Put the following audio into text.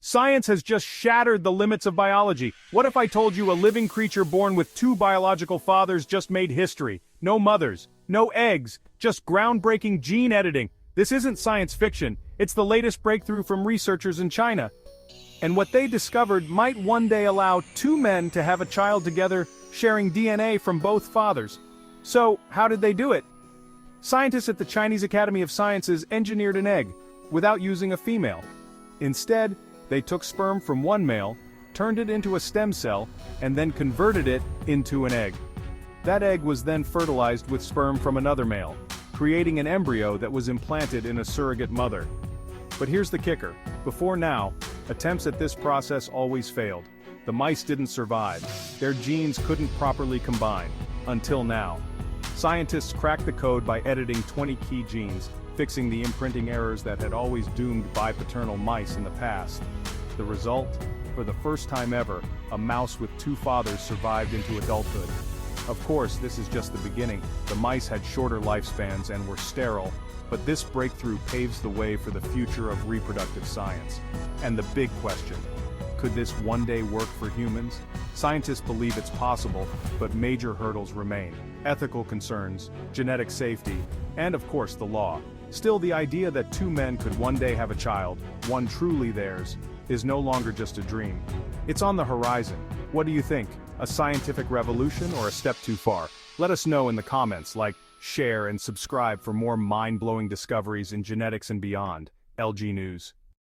Science has just shattered the limits of biology. What if I told you a living creature born with two biological fathers just made history? No mothers, no eggs, just groundbreaking gene editing. This isn't science fiction, it's the latest breakthrough from researchers in China. And what they discovered might one day allow two men to have a child together, sharing DNA from both fathers. So, how did they do it? Scientists at the Chinese Academy of Sciences engineered an egg, without using a female. Instead, they took sperm from one male, turned it into a stem cell, and then converted it into an egg. That egg was then fertilized with sperm from another male, creating an embryo that was implanted in a surrogate mother. But here's the kicker. Before now, attempts at this process always failed. The mice didn't survive. Their genes couldn't properly combine. Until now. Scientists cracked the code by editing 20 key genes, fixing the imprinting errors that had always doomed bipaternal mice in the past. The result? For the first time ever, a mouse with two fathers survived into adulthood. Of course, this is just the beginning. The mice had shorter lifespans and were sterile, but this breakthrough paves the way for the future of reproductive science. And the big question: could this one day work for humans? Scientists believe it's possible, but major hurdles remain. Ethical concerns, genetic safety, and of course the law. Still, the idea that two men could one day have a child, one truly theirs, is no longer just a dream. It's on the horizon. What do you think? A scientific revolution or a step too far? Let us know in the comments. Like, share, and subscribe for more mind-blowing discoveries in genetics and beyond. LG News.